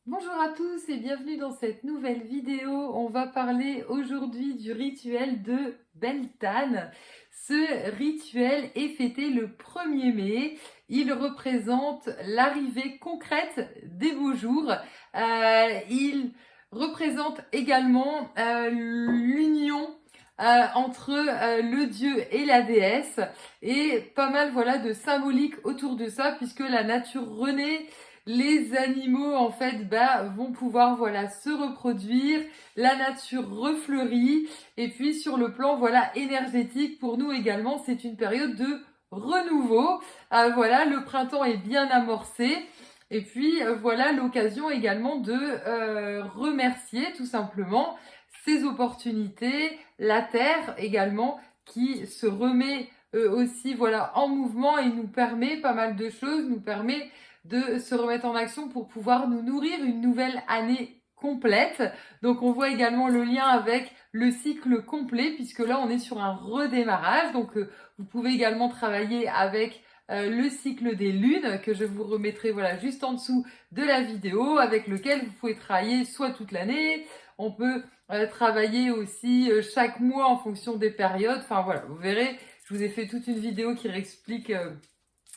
Bonjour à tous et bienvenue dans cette nouvelle vidéo. On va parler aujourd'hui du rituel de Beltane. Ce rituel est fêté le 1er mai. Il représente l'arrivée concrète des beaux jours. Il représente également l'union entre le dieu et la déesse et pas mal voilà de symbolique autour de ça puisque la nature renaît, les animaux en fait vont pouvoir voilà se reproduire, la nature refleurit et puis sur le plan voilà énergétique pour nous également c'est une période de renouveau. Voilà, le printemps est bien amorcé et puis voilà l'occasion également de remercier tout simplement ces opportunités, la terre également qui se remet aussi voilà en mouvement et nous permet pas mal de choses, nous permet de se remettre en action pour pouvoir nous nourrir une nouvelle année complète. Donc on voit également le lien avec le cycle complet puisque là on est sur un redémarrage. Donc vous pouvez également travailler avec le cycle des lunes que je vous remettrai voilà juste en dessous de la vidéo avec lequel vous pouvez travailler soit toute l'année, on peut travailler aussi chaque mois en fonction des périodes. Enfin voilà, vous verrez, je vous ai fait toute une vidéo qui réexplique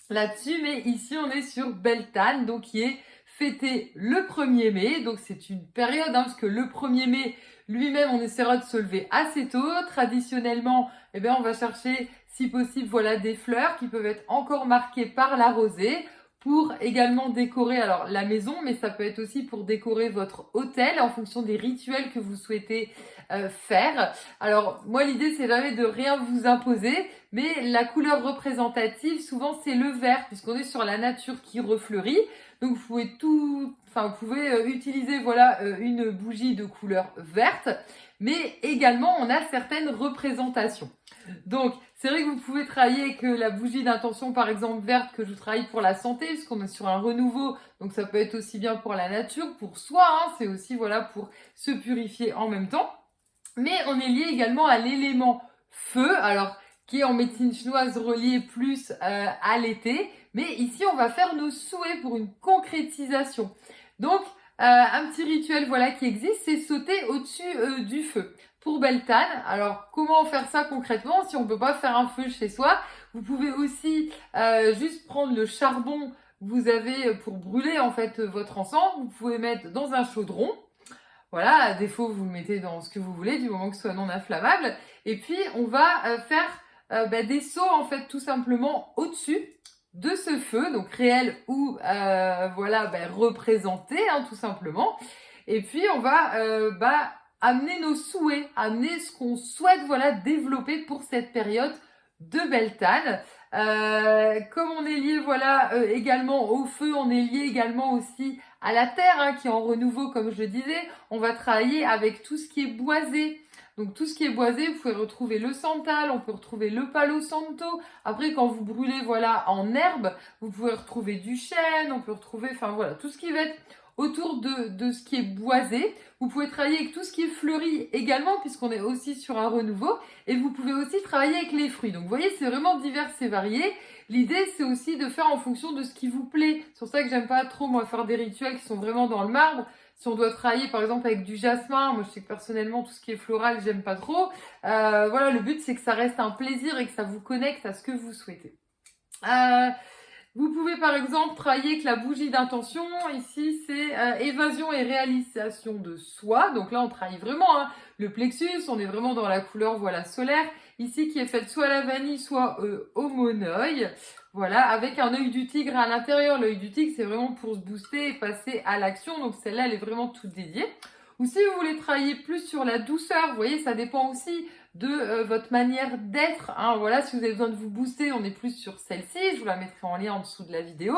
là-dessus, mais ici on est sur Beltane, donc qui est fêté le 1er mai, donc c'est une période, parce que le 1er mai lui-même on essaiera de se lever assez tôt, traditionnellement on va chercher si possible voilà des fleurs qui peuvent être encore marquées par la rosée, pour également décorer alors la maison, mais ça peut être aussi pour décorer votre hôtel en fonction des rituels que vous souhaitez faire. Alors moi l'idée c'est jamais de rien vous imposer, mais la couleur représentative souvent c'est le vert puisqu'on est sur la nature qui refleurit. Donc vous pouvez vous pouvez utiliser voilà une bougie de couleur verte, mais également on a certaines représentations. Donc, c'est vrai que vous pouvez travailler avec la bougie d'intention, par exemple verte, que je travaille pour la santé, puisqu'on est sur un renouveau. Donc, ça peut être aussi bien pour la nature, pour soi. C'est aussi voilà pour se purifier en même temps. Mais on est lié également à l'élément feu, alors qui est en médecine chinoise relié plus à l'été. Mais ici, on va faire nos souhaits pour une concrétisation. Donc, un petit rituel voilà qui existe, c'est sauter au-dessus du feu. Pour Beltane, alors comment faire ça concrètement si on ne peut pas faire un feu chez soi? Vous pouvez aussi juste prendre le charbon que vous avez pour brûler en fait votre encens. Vous pouvez mettre dans un chaudron. Voilà, à défaut, vous le mettez dans ce que vous voulez, du moment que ce soit non inflammable. Et puis, on va faire des seaux, en fait, tout simplement au-dessus de ce feu, donc réel ou représenté, tout simplement. Et puis, on va amener nos souhaits, amener ce qu'on souhaite voilà développer pour cette période de Beltane. Comme on est lié voilà également au feu, on est lié également aussi à la terre qui est en renouveau comme je le disais. On va travailler avec tout ce qui est boisé. Donc tout ce qui est boisé, vous pouvez retrouver le santal, on peut retrouver le palo santo. Après quand vous brûlez voilà en herbe, vous pouvez retrouver du chêne, on peut retrouver voilà tout ce qui va être autour de ce qui est boisé. Vous pouvez travailler avec tout ce qui est fleuri également puisqu'on est aussi sur un renouveau et vous pouvez aussi travailler avec les fruits. Donc vous voyez, c'est vraiment divers et varié. L'idée, c'est aussi de faire en fonction de ce qui vous plaît. C'est pour ça que j'aime pas trop, moi, faire des rituels qui sont vraiment dans le marbre. Si on doit travailler, par exemple, avec du jasmin, moi, je sais que personnellement, tout ce qui est floral, j'aime pas trop. Voilà, le but, c'est que ça reste un plaisir et que ça vous connecte à ce que vous souhaitez. Vous pouvez par exemple travailler avec la bougie d'intention. Ici, c'est évasion et réalisation de soi. Donc là, on travaille vraiment le plexus. On est vraiment dans la couleur voilà solaire. Ici, qui est faite soit à la vanille, soit au monoeil. Voilà, avec un œil du tigre à l'intérieur. L'œil du tigre, c'est vraiment pour se booster et passer à l'action. Donc celle-là, elle est vraiment toute dédiée. Ou si vous voulez travailler plus sur la douceur, vous voyez, ça dépend aussi de votre manière d'être. Voilà, si vous avez besoin de vous booster, on est plus sur celle-ci. Je vous la mettrai en lien en dessous de la vidéo.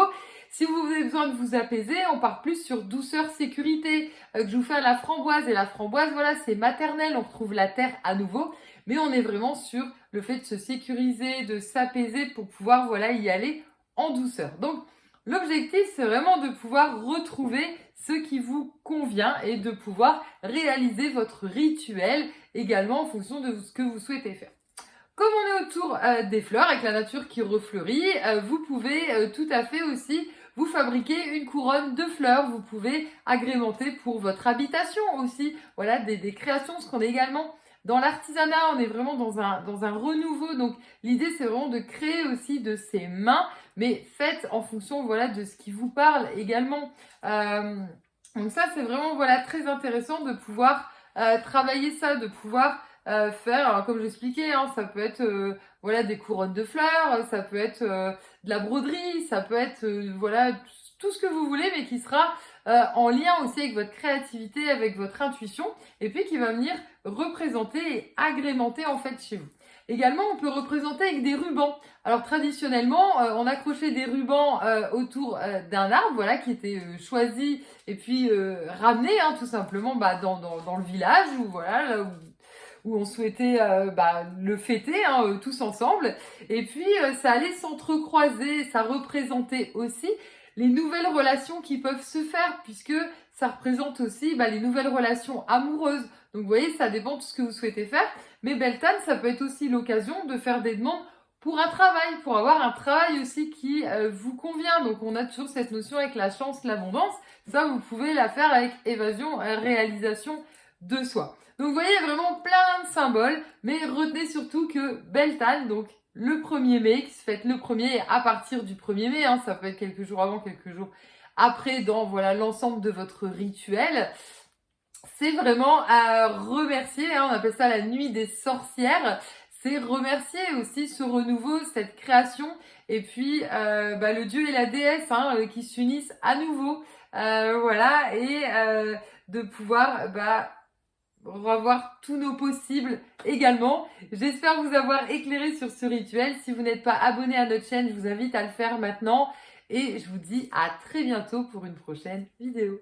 Si vous avez besoin de vous apaiser, on part plus sur douceur, sécurité, que je vous fais à la framboise. Et la framboise, voilà, c'est maternel. On retrouve la terre à nouveau. Mais on est vraiment sur le fait de se sécuriser, de s'apaiser pour pouvoir, voilà, y aller en douceur. Donc, l'objectif, c'est vraiment de pouvoir retrouver ce qui vous convient et de pouvoir réaliser votre rituel également en fonction de ce que vous souhaitez faire. Comme on est autour des fleurs avec la nature qui refleurit, vous pouvez tout à fait aussi vous fabriquez une couronne de fleurs. Vous pouvez agrémenter pour votre habitation aussi. Voilà, des créations, parce qu'on est également dans l'artisanat, on est vraiment dans un renouveau. Donc l'idée, c'est vraiment de créer aussi de ses mains, mais faites en fonction, voilà, de ce qui vous parle également. Donc ça, c'est vraiment, voilà, très intéressant de pouvoir travailler ça, de pouvoir faire, alors, comme j'expliquais, hein, ça peut être voilà, des couronnes de fleurs, ça peut être de la broderie, ça peut être voilà, tout ce que vous voulez, mais qui sera en lien aussi avec votre créativité, avec votre intuition, et puis qui va venir représenter et agrémenter en fait chez vous. Également, on peut représenter avec des rubans. Alors traditionnellement, on accrochait des rubans autour d'un arbre, voilà, qui était choisi et puis ramené, hein, tout simplement, dans le village, ou voilà, là où on souhaitait le fêter, hein, tous ensemble. Et puis ça allait s'entrecroiser, ça représentait aussi les nouvelles relations qui peuvent se faire, puisque ça représente aussi les nouvelles relations amoureuses. Donc vous voyez, ça dépend de ce que vous souhaitez faire. Mais Beltane, ça peut être aussi l'occasion de faire des demandes pour un travail, pour avoir un travail aussi qui vous convient. Donc on a toujours cette notion avec la chance, l'abondance. Ça, vous pouvez la faire avec évasion, réalisation de soi. Donc vous voyez, vraiment plein de symboles, mais retenez surtout que Beltane, donc le 1er mai, qui se fête le 1er, et à partir du 1er mai, hein, ça peut être quelques jours avant, quelques jours après, dans voilà l'ensemble de votre rituel, c'est vraiment à remercier, hein, on appelle ça la nuit des sorcières, c'est remercier aussi ce renouveau, cette création, et puis le dieu et la déesse, hein, qui s'unissent à nouveau, voilà, et de pouvoir revoir tous nos possibles également. J'espère vous avoir éclairé sur ce rituel. Si vous n'êtes pas abonné à notre chaîne, je vous invite à le faire maintenant. Et je vous dis à très bientôt pour une prochaine vidéo.